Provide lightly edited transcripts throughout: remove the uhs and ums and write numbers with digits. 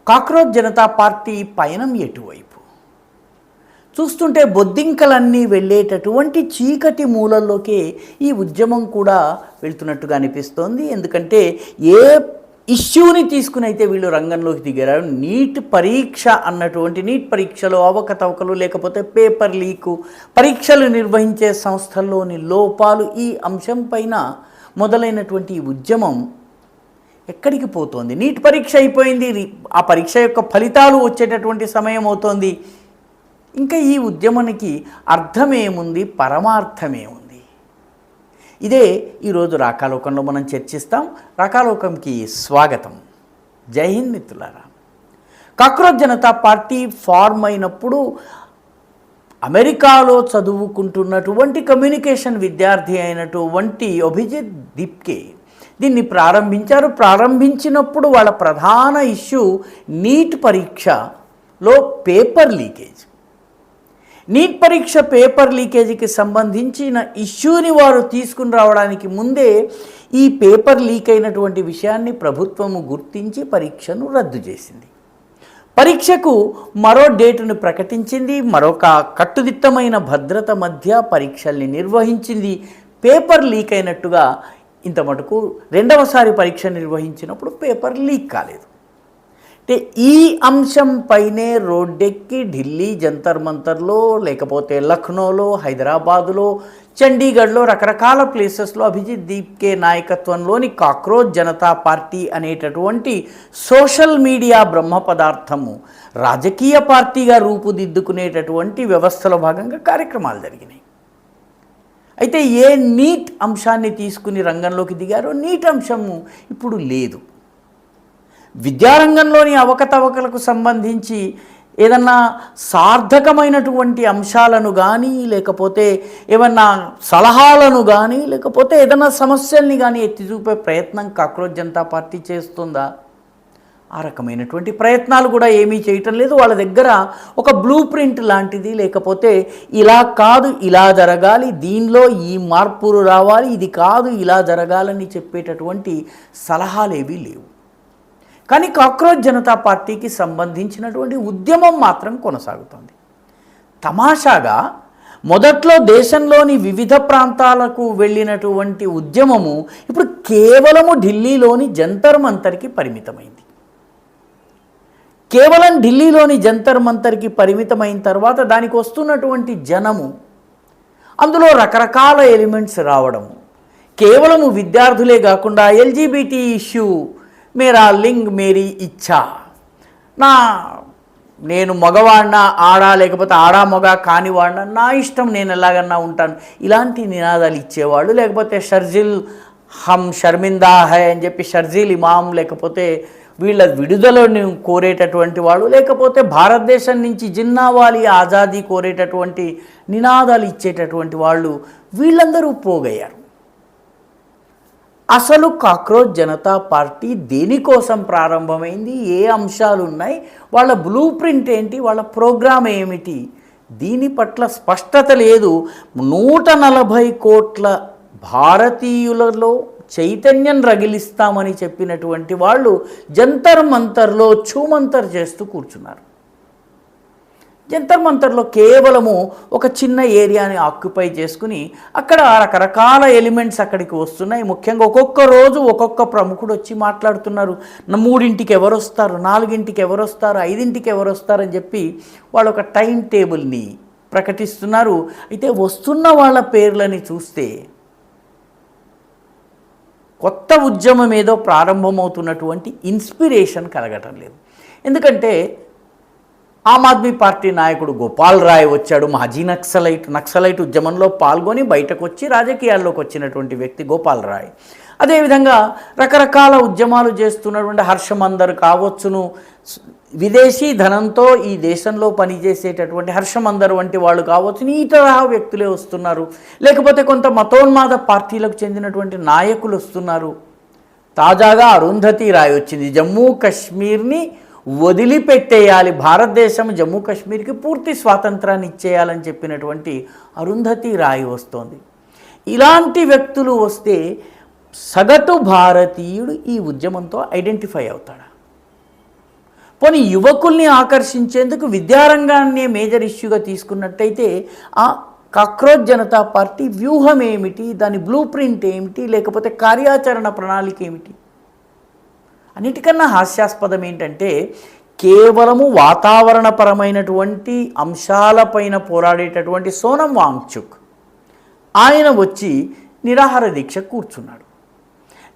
Cockroach Janata party పయనం ఎటువైపు? చూస్తుంటే బొద్దింకలన్నీ వెళ్ళేటటువంటి చీకటి మూలల్లోకే ఈ ఉద్యమం కూడా వెళ్తున్నట్టుగా అనిపిస్తోంది. ఎందుకంటే ఏ ఇష్యూని తీసుకుని అయితే వీళ్ళు రంగంలోకి దిగారు, నీట్ పరీక్ష అన్నటువంటి నీట్ పరీక్షలో అవకతవకలు, లేకపోతే పేపర్ లీకు, పరీక్షలు నిర్వహించే సంస్థల్లోని లోపాలు, ఈ అంశం పైన మొదలైనటువంటి ఈ ఉద్యమం ఎక్కడికి పోతోంది? నీట్ పరీక్ష అయిపోయింది, ఆ పరీక్ష యొక్క ఫలితాలు వచ్చేటటువంటి సమయం అవుతోంది. ఇంకా ఈ ఉద్యమానికి అర్థమేముంది, పరమార్థమేముంది? ఇదే ఈరోజు రాకాలోకంలో మనం చర్చిస్తాం. రాకాలోకంకి స్వాగతం. జై హింద్ మిత్రులారా. కాక్రోచ్ జనతా పార్టీ ఫార్మ్ అయినప్పుడు అమెరికాలో చదువుకుంటున్నటువంటి కమ్యూనికేషన్ విద్యార్థి అయినటువంటి అభిజిత్ దీప్కే దీన్ని ప్రారంభించారు. ప్రారంభించినప్పుడు వాళ్ళ ప్రధాన ఇష్యూ నీట్ పరీక్షలో పేపర్ లీకేజ్. నీట్ పరీక్ష పేపర్ లీకేజీకి సంబంధించిన ఇష్యూని వారు తీసుకుని రావడానికి ముందే ఈ పేపర్ లీక్ అయినటువంటి విషయాన్ని ప్రభుత్వము గుర్తించి పరీక్షను రద్దు చేసింది. పరీక్షకు మరో డేటును ప్రకటించింది. మరొక కట్టుదిట్టమైన భద్రత మధ్య పరీక్షల్ని నిర్వహించింది. పేపర్ లీక్ అయినట్టుగా ఇంత మటుకు రెండవసారి పరీక్ష నిర్వహించినప్పుడు పేపర్ లీక్ కాలేదు. అంటే ఈ అంశంపైనే రోడ్డెక్కి ఢిల్లీ జంతర్ మంతర్లో, లేకపోతే లక్నోలో, హైదరాబాదులో, చండీగఢ్లో, రకరకాల ప్లేసెస్లో అభిజిత్ దీప్కే నాయకత్వంలోని కాక్రోచ్ జనతా పార్టీ అనేటటువంటి సోషల్ మీడియా బ్రహ్మ పదార్థము రాజకీయ పార్టీగా రూపుదిద్దుకునేటటువంటి వ్యవస్థలో భాగంగా కార్యక్రమాలు జరిగినాయి. అయితే ఏ నీట్ అంశాన్ని తీసుకుని రంగంలోకి దిగారో నీట్ అంశము ఇప్పుడు లేదు. విద్యారంగంలోని అవకతవకలకు సంబంధించి ఏదన్నా సార్థకమైనటువంటి అంశాలను కానీ, లేకపోతే ఏమన్నా సలహాలను కానీ, లేకపోతే ఏదన్నా సమస్యల్ని కానీ ఎత్తి చూపే ప్రయత్నం కాక్రోచ్ జనతా పార్టీ చేస్తుందా? ఆ రకమైనటువంటి ప్రయత్నాలు కూడా ఏమీ చేయటం లేదు. వాళ్ళ దగ్గర ఒక బ్లూ ప్రింట్ లాంటిది, లేకపోతే ఇలా కాదు ఇలా జరగాలి, దీనిలో ఈ మార్పులు రావాలి, ఇది కాదు ఇలా జరగాలని చెప్పేటటువంటి సలహాలు ఏవీ లేవు. కానీ కాక్రోచ్ జనతా పార్టీకి సంబంధించినటువంటి ఉద్యమం మాత్రం కొనసాగుతుంది. తమాషాగా మొదట్లో దేశంలోని వివిధ ప్రాంతాలకు వెళ్ళినటువంటి ఉద్యమము ఇప్పుడు కేవలము ఢిల్లీలోని జంతర్ మంతర్కి పరిమితమైంది. కేవలం ఢిల్లీలోని జంతర్ మంతర్కి పరిమితమైన తర్వాత దానికి వస్తున్నటువంటి జనము, అందులో రకరకాల ఎలిమెంట్స్ రావడము, కేవలము విద్యార్థులే కాకుండా ఎల్జీబీటీ ఇష్యూ, మేరా లింగ్ మేరీ ఇచ్ఛా, నేను మగవాడినా ఆడా, లేకపోతే ఆడా మగ కానివాడినా నా ఇష్టం, నేను ఎలాగన్నా ఉంటాను, ఇలాంటి నినాదాలు ఇచ్చేవాళ్ళు. లేకపోతే షర్జిల్ హమ్ షర్మిందా హై అని చెప్పి షర్జిల్ ఇమాం, లేకపోతే వీళ్ళ విడుదలను కోరేటటువంటి వాళ్ళు, లేకపోతే భారతదేశం నుంచి జిన్నావాలి ఆజాదీ కోరేటటువంటి నినాదాలు ఇచ్చేటటువంటి వాళ్ళు, వీళ్ళందరూ పోగయ్యారు. అసలు కాక్రోచ్ జనతా పార్టీ దేనికోసం ప్రారంభమైంది, ఏ అంశాలు ఉన్నాయి, వాళ్ళ బ్లూ ప్రింట్ ఏంటి, వాళ్ళ ప్రోగ్రామ్ ఏమిటి, దీని పట్ల స్పష్టత లేదు. 140 కోట్ల భారతీయులలో చైతన్యం రగిలిస్తామని చెప్పినటువంటి వాళ్ళు జంతర్ మంతర్లో ఛూమంతర్ చేస్తూ కూర్చున్నారు. జంతర్ మంతర్లో కేవలము ఒక చిన్న ఏరియాని ఆక్యుపై చేసుకుని అక్కడ రకరకాల ఎలిమెంట్స్ అక్కడికి వస్తున్నాయి. ముఖ్యంగా ఒక్కొక్క రోజు ఒక్కొక్క ప్రముఖుడు వచ్చి మాట్లాడుతున్నారు. 3ంటికి ఎవరు వస్తారు, 4ంటికి ఎవరు వస్తారు, 5ంటికి ఎవరు వస్తారని చెప్పి వాళ్ళు ఒక టైం టేబుల్ని ప్రకటిస్తున్నారు. అయితే వస్తున్న వాళ్ళ పేర్లని చూస్తే కొత్త ఉద్యమం ఏదో ప్రారంభమవుతున్నటువంటి ఇన్స్పిరేషన్ కలగటం లేదు. ఎందుకంటే ఆమ్ ఆద్మీ పార్టీ నాయకుడు గోపాల్ రాయ్ వచ్చాడు. మాజీ నక్సలైట్ ఉద్యమంలో పాల్గొని బయటకు వచ్చి రాజకీయాల్లోకి వచ్చినటువంటి వ్యక్తి గోపాల్ రాయ్. అదేవిధంగా రకరకాల ఉద్యమాలు చేస్తున్నటువంటి హర్షమందర్ కావచ్చును, విదేశీ ధనంతో ఈ దేశంలో పనిచేసేటటువంటి హర్షమందర్ వంటి వాళ్ళు కావచ్చును, ఈ తరహా వ్యక్తులే వస్తున్నారు. లేకపోతే కొంత మతోన్మాద పార్టీలకు చెందినటువంటి నాయకులు వస్తున్నారు. తాజాగా అరుంధతి రాయ్ వచ్చింది. జమ్మూ కాశ్మీర్ని వదిలిపెట్టేయాలి, భారతదేశం జమ్మూ కాశ్మీర్కి పూర్తి స్వాతంత్రాన్ని ఇచ్చేయాలని చెప్పినటువంటి అరుంధతి రాయ్ వస్తోంది. ఇలాంటి వ్యక్తులు వస్తే సగటు భారతీయుడు ఈ ఉద్యమంతో ఐడెంటిఫై అవుతాడా? పోనీ యువకుల్ని ఆకర్షించేందుకు విద్యారంగాన్ని మేజర్ ఇష్యూగా తీసుకున్నట్టయితే ఆ కాక్రోచ్ జనతా పార్టీ వ్యూహం ఏమిటి, దాని బ్లూ ప్రింట్ ఏమిటి, లేకపోతే కార్యాచరణ ప్రణాళిక ఏమిటి? అన్నిటికన్నా హాస్యాస్పదం ఏంటంటే కేవలము వాతావరణపరమైనటువంటి అంశాలపైన పోరాడేటటువంటి సోనం వాంగ్చుక్ ఆయన వచ్చి నిరాహార దీక్ష కూర్చున్నాడు.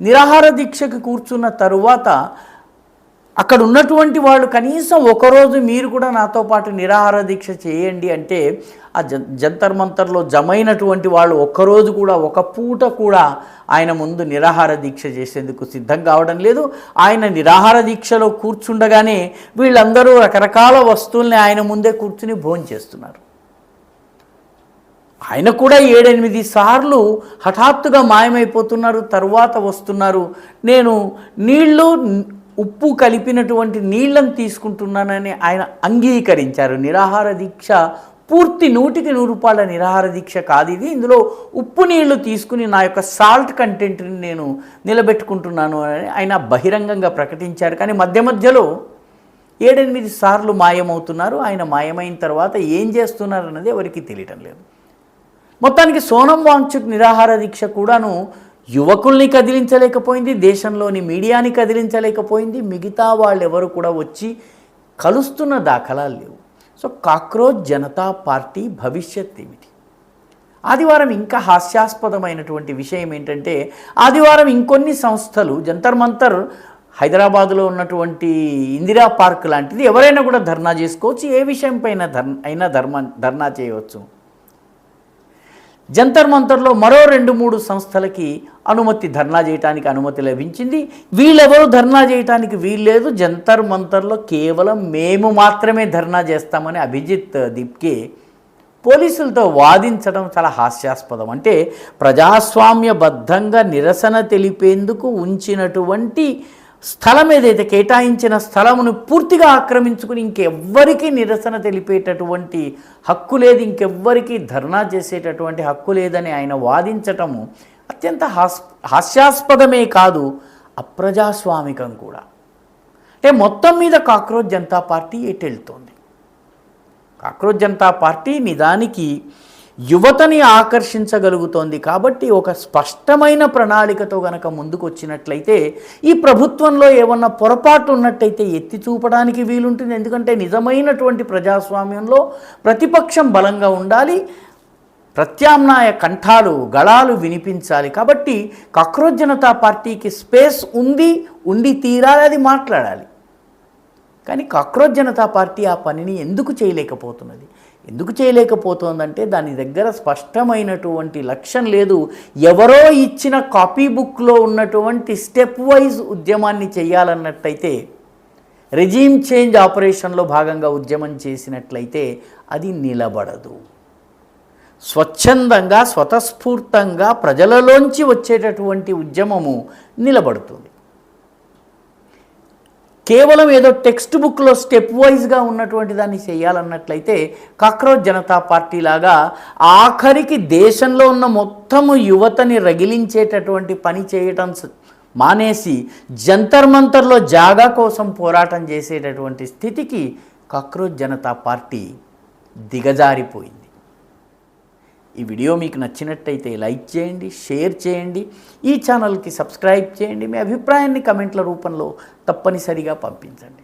నిరాహార దీక్షకు కూర్చున్న తరువాత అక్కడ ఉన్నటువంటి వాళ్ళు కనీసం ఒకరోజు మీరు కూడా నాతో పాటు నిరాహార దీక్ష చేయండి అంటే ఆ జంతర్ మంతర్లో జమైనటువంటి వాళ్ళు ఒక్కరోజు కూడా ఒక పూట కూడా ఆయన ముందు నిరాహార దీక్ష చేసేందుకు సిద్ధం కావడం లేదు. ఆయన నిరాహార దీక్షలో కూర్చుండగానే వీళ్ళందరూ రకరకాల వస్తువుల్ని ఆయన ముందే కూర్చుని భోంచేస్తున్నారు. ఆయన కూడా 7-8 సార్లు హఠాత్తుగా మాయమైపోతున్నారు, తరువాత వస్తున్నారు. నేను నీళ్లు ఉప్పు కలిపినటువంటి నీళ్లను తీసుకుంటున్నానని ఆయన అంగీకరించారు. నిరాహార దీక్ష పూర్తి 100కి 100 నిరాహార దీక్ష కాదు ఇది, ఇందులో ఉప్పు నీళ్లు తీసుకుని నా యొక్క సాల్ట్ కంటెంట్ని నేను నిలబెట్టుకుంటున్నాను అని ఆయన బహిరంగంగా ప్రకటించారు. కానీ మధ్యలో 7-8 సార్లు మాయమవుతున్నారు. ఆయన మాయమైన తర్వాత ఏం చేస్తున్నారు అన్నది ఎవరికి తెలియటం లేదు. మొత్తానికి సోనం వాంగ్చుక్ నిరాహార దీక్ష కూడాను యువకుల్ని కదిలించలేకపోయింది, దేశంలోని మీడియాని కదిలించలేకపోయింది, మిగతా వాళ్ళు ఎవరు కూడా వచ్చి కలుస్తున్న దాఖలాలు లేవు. సో కాక్రోచ్ జనతా పార్టీ భవిష్యత్ ఏమిటి? ఆదివారం ఇంకా హాస్యాస్పదమైనటువంటి విషయం ఏంటంటే ఆదివారం ఇంకొన్ని సంస్థలు జంతర్ మంతర్ హైదరాబాదులో ఉన్నటువంటి ఇందిరా పార్క్ లాంటిది ఎవరైనా కూడా ధర్నా చేసుకోవచ్చు, ఏ విషయం పైన అయినా ధర్నా చేయవచ్చు. జంతర్ మంతర్లో మరో 2-3 సంస్థలకి ధర్నా చేయడానికి అనుమతి లభించింది. వీళ్ళెవరూ ధర్నా చేయడానికి వీల్లేదు, జంతర్ మంతర్లో కేవలం మేము మాత్రమే ధర్నా చేస్తామని అభిజిత్ దీప్కే పోలీసులతో వాదించడం చాలా హాస్యాస్పదం. అంటే ప్రజాస్వామ్యబద్ధంగా నిరసన తెలిపేందుకు ఉంచినటువంటి స్థలం ఏదైతే కేటాయించిన స్థలమును పూర్తిగా ఆక్రమించుకుని ఇంకెవ్వరికీ నిరసన తెలిపేటటువంటి హక్కు లేదు, ఇంకెవ్వరికీ ధర్నా చేసేటటువంటి హక్కు లేదని ఆయన వాదించటము అత్యంత హాస్యాస్పదమే కాదు, అప్రజాస్వామికం కూడా. అంటే మొత్తం మీద కాక్రోచ్ జనతా పార్టీ ఎటు వెళ్తోంది? కాక్రోచ్ జనతా పార్టీ నిజానికి యువతని ఆకర్షించగలుగుతోంది కాబట్టి ఒక స్పష్టమైన ప్రణాళికతో గనక ముందుకు వచ్చినట్లయితే ఈ ప్రభుత్వంలో ఏమన్నా పొరపాటు ఉన్నట్టయితే ఎత్తి చూపడానికి వీలుంటుంది. ఎందుకంటే నిజమైనటువంటి ప్రజాస్వామ్యంలో ప్రతిపక్షం బలంగా ఉండాలి, ప్రత్యామ్నాయ కంఠాలు గళాలు వినిపించాలి. కాబట్టి కాక్రోచ్ జనతా పార్టీకి స్పేస్ ఉండి తీరాలి, అది మాట్లాడాలి. కానీ కాక్రోచ్ జనతా పార్టీ ఆ పనిని ఎందుకు చేయలేకపోతున్నది? ఎందుకు చేయలేకపోతుందంటే దాని దగ్గర స్పష్టమైనటువంటి లక్ష్యం లేదు. ఎవరో ఇచ్చిన కాపీ బుక్లో ఉన్నటువంటి స్టెప్ వైజ్ ఉద్యమాన్ని చేయాలన్నట్టయితే, రెజీమ్ చేంజ్ ఆపరేషన్లో భాగంగా ఉద్యమం చేసినట్లయితే అది నిలబడదు. స్వచ్ఛందంగా స్వతస్ఫూర్తంగా ప్రజలలోంచి వచ్చేటటువంటి ఉద్యమము నిలబడుతుంది. కేవలం ఏదో టెక్స్ట్ బుక్లో స్టెప్ వైజ్గా ఉన్నటువంటి దాన్ని చేయాలన్నట్లయితే కాక్రోచ్ జనతా పార్టీ లాగా ఆఖరికి దేశంలో ఉన్న మొత్తము యువతని రగిలించేటటువంటి పని చేయటం మానేసి జంతర్ మంతర్లో జాగా కోసం పోరాటం చేసేటటువంటి స్థితికి కాక్రోచ్ జనతా పార్టీ దిగజారిపోయింది. ఈ వీడియో మీకు నచ్చినట్టయితే లైక్ చేయండి, షేర్ చేయండి, ఈ ఛానల్కి సబ్స్క్రైబ్ చేయండి. మీ అభిప్రాయాన్ని కమెంట్ల రూపంలో తప్పనిసరిగా పంపించండి.